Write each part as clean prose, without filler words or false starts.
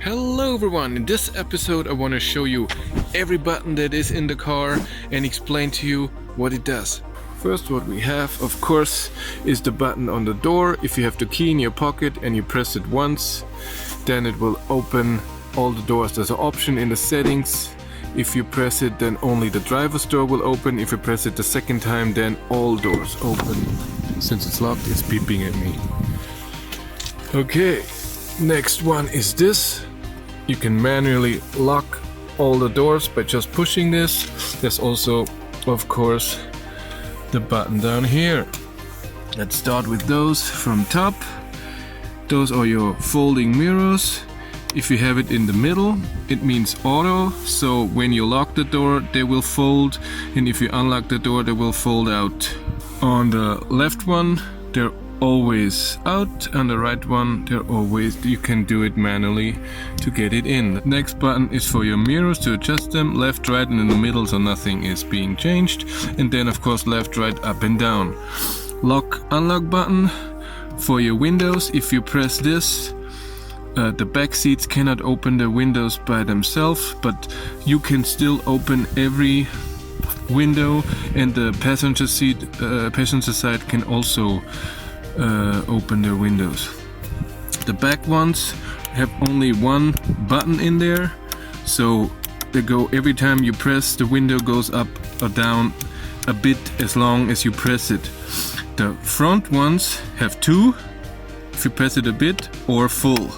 Hello everyone, in this episode I want to show you every button that is in the car and explain to you what it does. First, what we have, of course, is the button on the door. If you have the key in your pocket and you press it once, then it will open all the doors. There's an option in the settings. If you press it, then only the driver's door will open. If you press it the second time, then all doors open. Since it's locked, it's beeping at me. Okay, next one is this. You can manually lock all the doors by just pushing this. There's also, of course, the button down here. Let's start with those from top. Those are your folding mirrors. If you have it in the middle, it means auto, so when you lock the door they will fold, and if you unlock the door they will fold out. On the left one they're always out, on the right one they're always, you can do it manually to get it in. The next button is for your mirrors to adjust them, left, right, and in the middle, so nothing is being changed. And then of course left, right, up and down. Lock, unlock button for your windows. If you press this, the back seats cannot open the windows by themselves, but you can still open every window, and the passenger side can also open their windows. The back ones have only one button in there, so they go, every time you press, the window goes up or down a bit as long as you press it. The front ones have two, if you press it a bit, or full.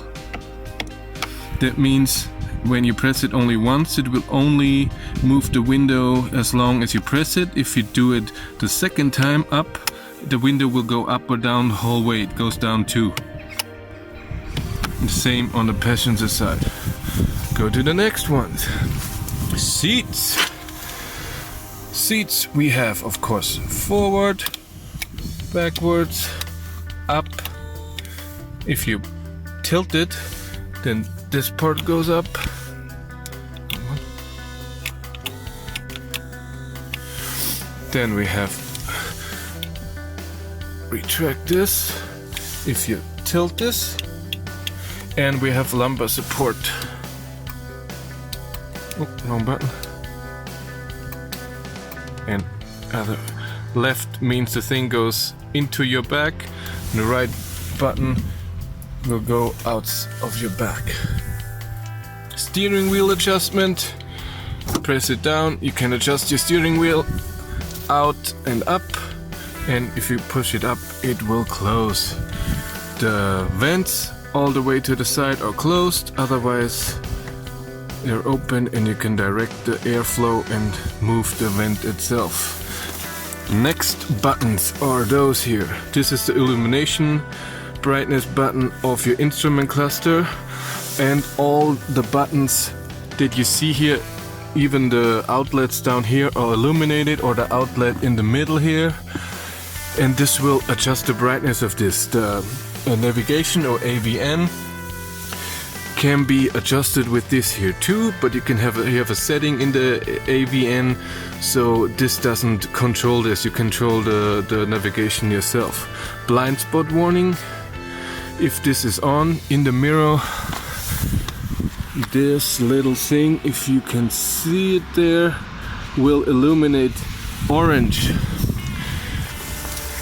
That means when you press it only once, it will only move the window as long as you press it. If you do it the second time up, the window will go up or down the whole way. It goes down too. The same on the passenger side. Go to the next one. Seats. Seats we have, of course, forward, backwards, up. If you tilt it, then this part goes up. Then we have retract this if you tilt this, and we have lumbar support. Oh, wrong button. And other left means the thing goes into your back, and the right button will go out of your back. Steering wheel adjustment. Press it down, you can adjust your steering wheel out and up, and if you push it up it will close. The vents all the way to the side are closed, otherwise they're open, and you can direct the airflow and move the vent itself. Next buttons are those here. This is the Illumination Brightness button of your instrument cluster, and all the buttons that you see here, even the outlets down here, are illuminated, or the outlet in the middle here, and this will adjust the brightness of this. The navigation or AVN can be adjusted with this here too, but you have a setting in the AVN, so this doesn't control this. You control the navigation yourself. Blind spot warning. If this is on in the mirror, this little thing, if you can see it there, will illuminate orange.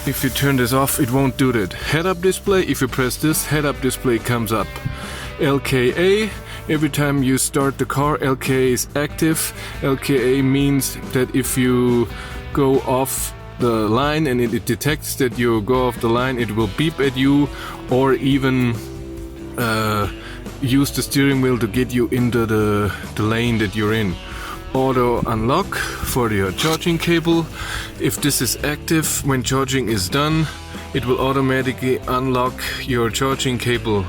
If you turn this off, it won't do that. Head-up display, if you press this, head-up display comes up. LKA, every time you start the car, LKA is active. LKA means that if you go off the line and it detects that you go off the line, it will beep at you, or even use the steering wheel to get you into the lane that you're in. Auto unlock for your charging cable. If this is active, when charging is done, it will automatically unlock your charging cable.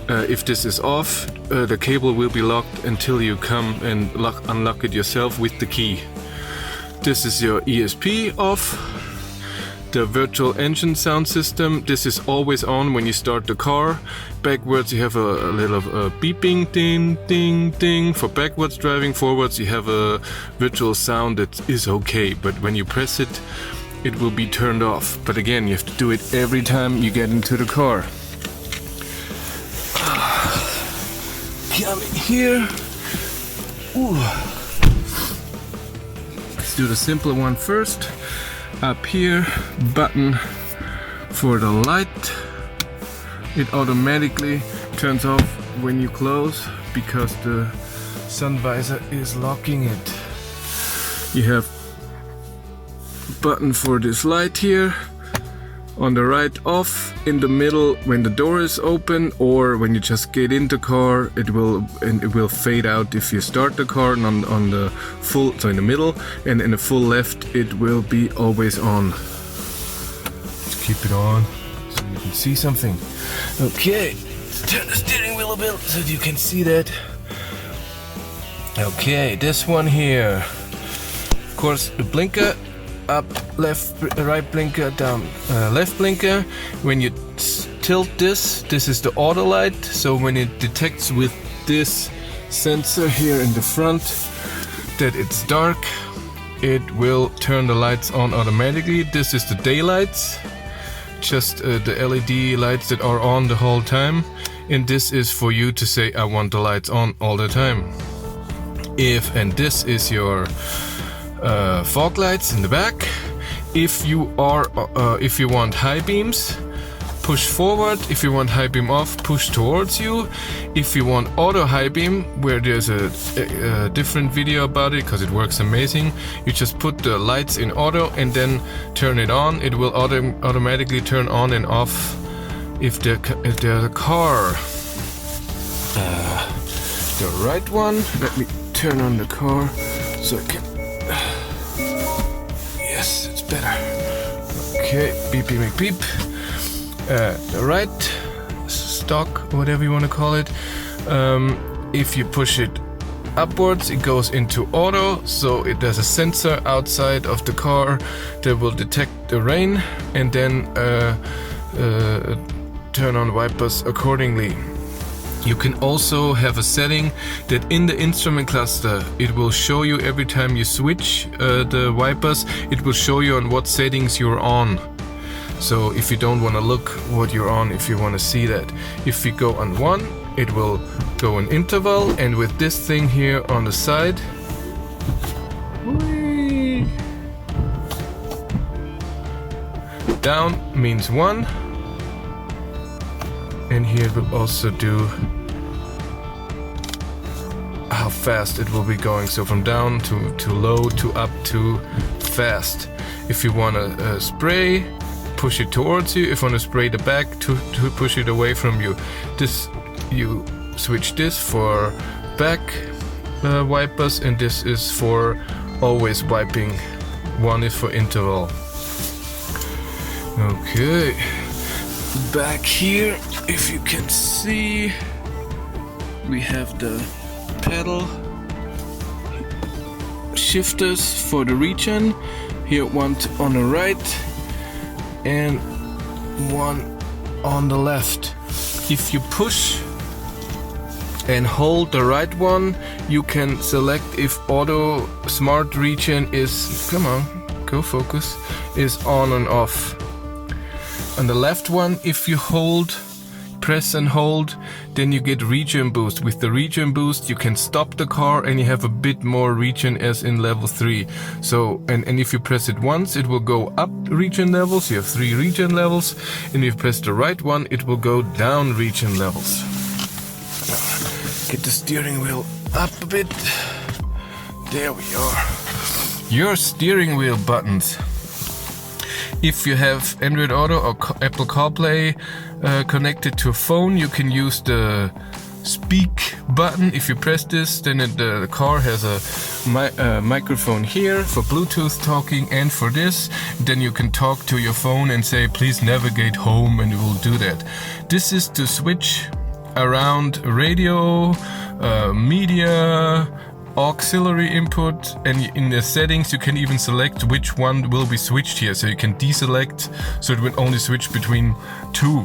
If this is off, the cable will be locked until you come and unlock it yourself with the key. This is your ESP off. The virtual engine sound system, this is always on when you start the car. Backwards you have a little beeping ding ding ding for backwards driving. Forwards you have a virtual sound that is okay, but when you press it, it will be turned off. But again, you have to do it every time you get into the car. come here. Ooh. Let's do the simpler one first. Up here, button for the light. It automatically turns off when you close because the sun visor is locking it. You have button for this light here. On the right, off. In the middle, when the door is open, or when you just get in the car, it will fade out if you start the car. And on the full, so in the middle, and in the full left, it will be always on. Let's keep it on so you can see something. Okay, let's turn the steering wheel a bit so you can see that. Okay, this one here. Of course, the blinker. Up, left, right blinker, down, left blinker. When you tilt this is the auto light. So when it detects with this sensor here in the front that it's dark, it will turn the lights on automatically. This is the daylights, just the LED lights that are on the whole time. And this is for you to say, I want the lights on all the time. And this is your fog lights in the back. If you want high beams, push forward. If you want high beam off, push towards you. If you want auto high beam, where there's a different video about it because it works amazing, you just put the lights in auto and then turn it on. It will automatically turn on and off if there's a car. The right one, let me turn on the car so I can. Yes, it's better. Okay, beep, beep, beep, beep. The right stock, whatever you want to call it. If you push it upwards, it goes into auto. So there's a sensor outside of the car that will detect the rain and then turn on wipers accordingly. You can also have a setting that in the instrument cluster, it will show you every time you switch the wipers, it will show you on what settings you're on. So if you don't want to look what you're on, if you want to see that. If you go on 1, it will go in interval, and with this thing here on the side, whee, down means 1. And here it will also do how fast it will be going. So from down to low to up to fast. If you want to spray, push it towards you. If you want to spray the back, to push it away from you. This, you switch this for back wipers, and this is for always wiping. 1 is for interval. Okay. Back here, if you can see, we have the pedal shifters for the region. Here, one on the right and one on the left. If you push and hold the right one, you can select if auto smart region is, come on, go focus, is on and off. On the left one, if you hold, press and hold, then you get region boost. With the region boost, you can stop the car and you have a bit more region as in level 3. So, and if you press it once, it will go up region levels. You have 3 region levels. And if you press the right one, it will go down region levels. Get the steering wheel up a bit. There we are. Your steering wheel buttons. If you have Android Auto or Apple CarPlay connected to a phone, you can use the speak button. If you press this, then the car has a microphone here for Bluetooth talking and for this. Then you can talk to your phone and say, please navigate home, and it will do that. This is to switch around radio, media, auxiliary input, and in the settings you can even select which one will be switched here. So you can deselect, so it will only switch between 2.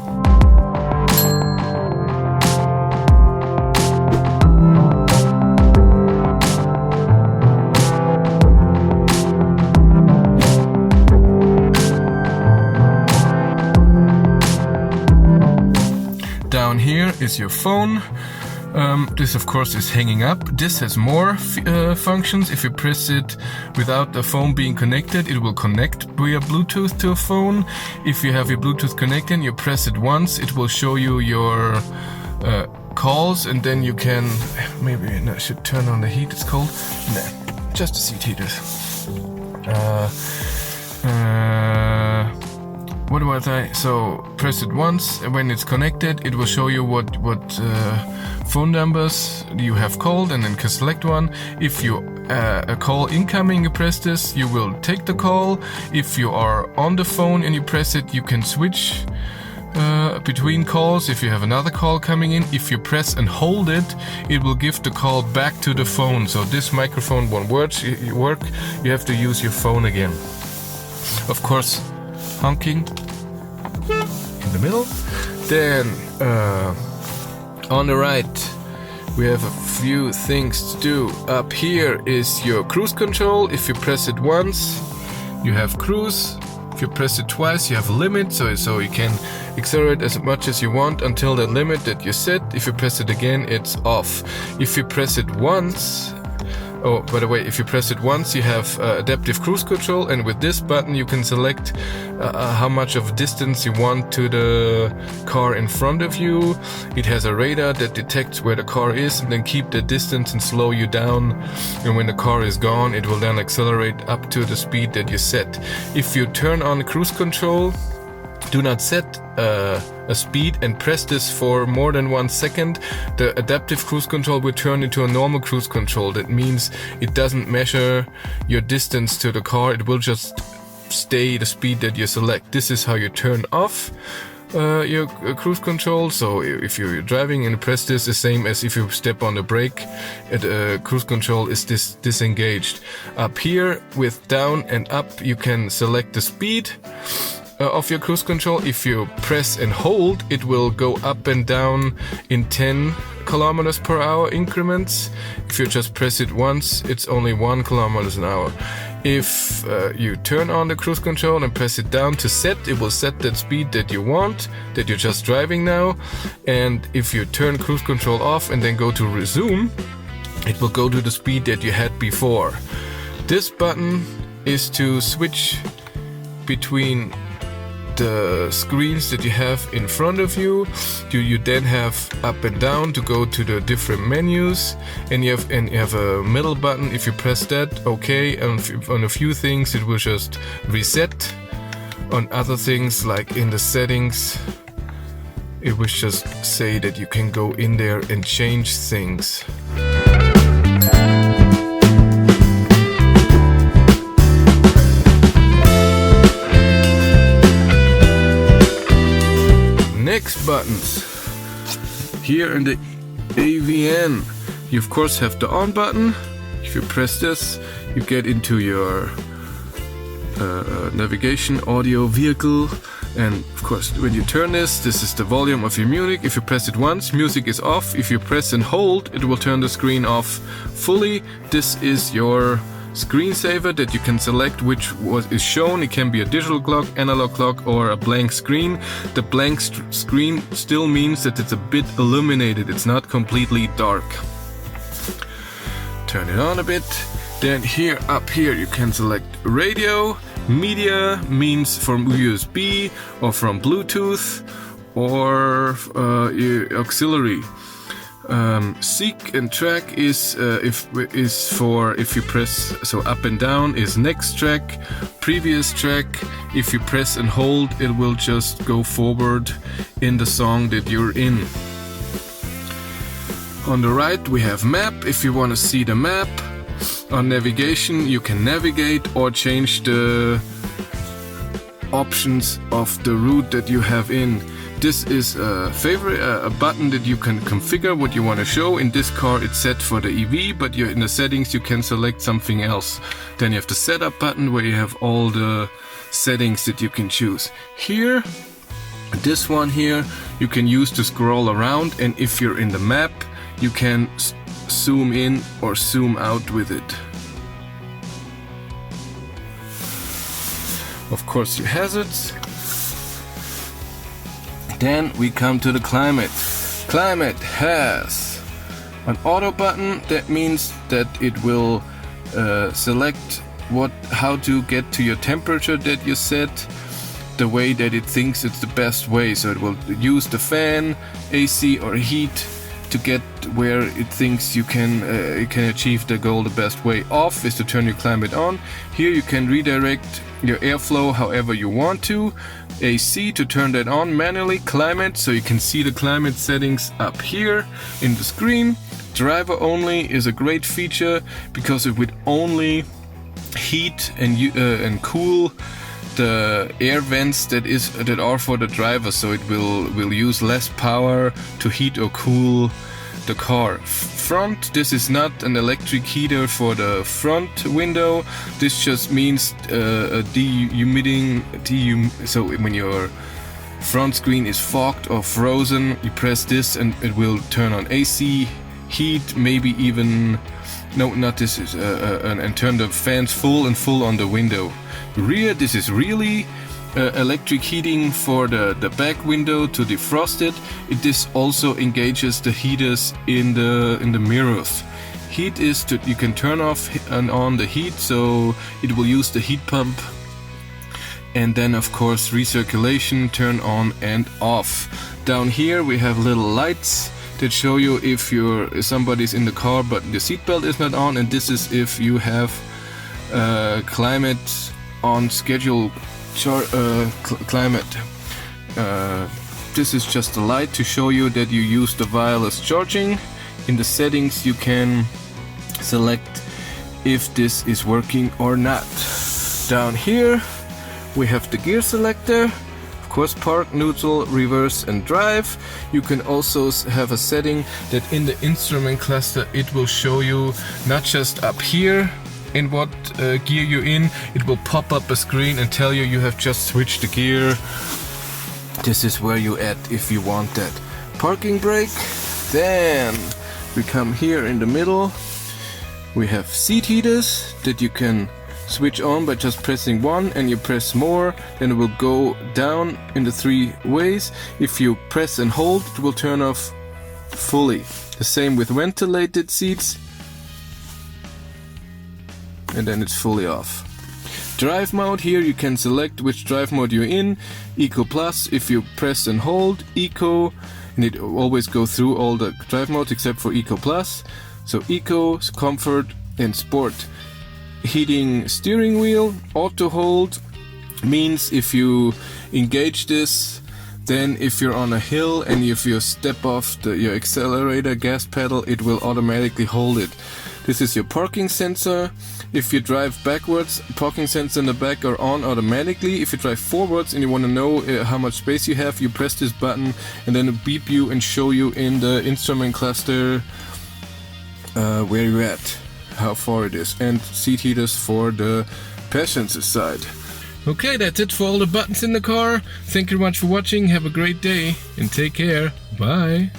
Down here is your phone. This of course is hanging up. This has more functions. If you press it without the phone being connected, it will connect via Bluetooth to a phone. If you have your Bluetooth connected, you press it once, it will show you your calls, and then you can, maybe I should turn on the heat, it's cold. Nah, just the seat heaters. What was I? So press it once, and when it's connected, it will show you what phone numbers you have called, and then can select one. If you a call incoming, you press this, you will take the call. If you are on the phone and you press it, you can switch between calls. If you have another call coming in, if you press and hold it, it will give the call back to the phone. So this microphone won't work. You have to use your phone again. Of course, honking in the middle. Then on the right we have a few things to do. Up here is your cruise control. If you press it once, you have cruise. If you press it twice, you have a limit, so you can accelerate as much as you want until the limit that you set. If you press it again, it's off. If you press it once, oh, by the way, if you press it once, you have adaptive cruise control, and with this button you can select how much of distance you want to the car in front of you. It has a radar that detects where the car is and then keep the distance and slow you down. And when the car is gone, it will then accelerate up to the speed that you set. If you turn on cruise control, do not set a speed and press this for more than 1 second. The adaptive cruise control will turn into a normal cruise control. That means it doesn't measure your distance to the car, it will just stay the speed that you select. This is how you turn off your cruise control. So if you're driving and press this, the same as if you step on the brake, cruise control is disengaged. Up here with down and up, you can select the speed of your cruise control. If you press and hold, it will go up and down in 10 kilometers per hour increments. If you just press it once, it's only 1 kilometers an hour. If you turn on the cruise control and press it down to set, it will set that speed that you want, that you're just driving now. And if you turn cruise control off and then go to resume, it will go to the speed that you had before. This button is to switch between the screens that you have in front of you. You then have up and down to go to the different menus, and you have a middle button. If you press that, okay, and on a few things it will just reset. On other things, like in the settings, it will just say that you can go in there and change things. Next buttons. Here in the AVN, you of course have the on button. If you press this, you get into your navigation, audio, vehicle, and of course when you turn this is the volume of your music. If you press it once, music is off. If you press and hold, it will turn the screen off fully. This is your screensaver that you can select which is shown. It can be a digital clock, analog clock, or a blank screen. The blank screen still means that it's a bit illuminated, it's not completely dark. Turn it on a bit. Then up here you can select radio. Media means from USB or from Bluetooth or auxiliary. Seek and track is for if you press, so up and down is next track, previous track. If you press and hold, it will just go forward in the song that you're in. On the right we have map, if you want to see the map. On navigation, you can navigate or change the options of the route that you have in. This is a button that you can configure what you want to show. In this car it's set for the EV, but in the settings you can select something else. Then you have the setup button where you have all the settings that you can choose. Here, this one here, you can use to scroll around, and if you're in the map, you can zoom in or zoom out with it. Of course, your hazards. Then we come to the climate. Climate has An auto button, that means that it will select how to get to your temperature that you set, the way that it thinks it's the best way. So it will use the fan, AC or heat to get where it thinks you can achieve the goal the best way. Off is to turn your climate on. Here you can redirect your airflow however you want to. AC to turn that on manually. Climate, so you can see the climate settings up here in the screen. Driver only is a great feature because it would only heat and cool the air vents that are for the driver, so it will use less power to heat or cool the car. Front, this is not an electric heater for the front window. This just means so when your front screen is fogged or frozen, you press this and it will turn on AC, heat, maybe even and turn the fans full on the window. Rear, this is really electric heating for the back window to defrost it. This also engages the heaters in the mirrors. Heat is you can turn off and on the heat, so it will use the heat pump. And then of course recirculation, turn on and off. Down here we have little lights that show you if somebody's in the car but the seatbelt is not on, and this is if you have climate on schedule climate. This is just a light to show you that you use the wireless charging. In the settings you can select if this is working or not. Down here we have the gear selector, of course park, neutral, reverse and drive. You can also have a setting that in the instrument cluster it will show you not just up here in what gear you're in, it will pop up a screen and tell you have just switched the gear. This is where you at if you want that. Parking brake, then we come here in the middle. We have seat heaters that you can switch on by just pressing one, and you press more, then it will go down in the 3 ways. If you press and hold, it will turn off fully. The same with ventilated seats, and then it's fully off. Drive mode, here you can select which drive mode you're in. Eco Plus, if you press and hold, Eco, and it always go through all the drive modes except for Eco Plus. So Eco, Comfort and Sport. Heating steering wheel, auto hold means if you engage this, then if you're on a hill and if you step off your accelerator gas pedal, it will automatically hold it. This is your parking sensor. If you drive backwards, parking sensor in the back are on automatically. If you drive forwards and you want to know how much space you have, you press this button and then it'll beep you and show you in the instrument cluster where you're at, how far it is, and seat heaters for the passenger side. Okay, that's it for all the buttons in the car. Thank you very much for watching. Have a great day and take care. Bye.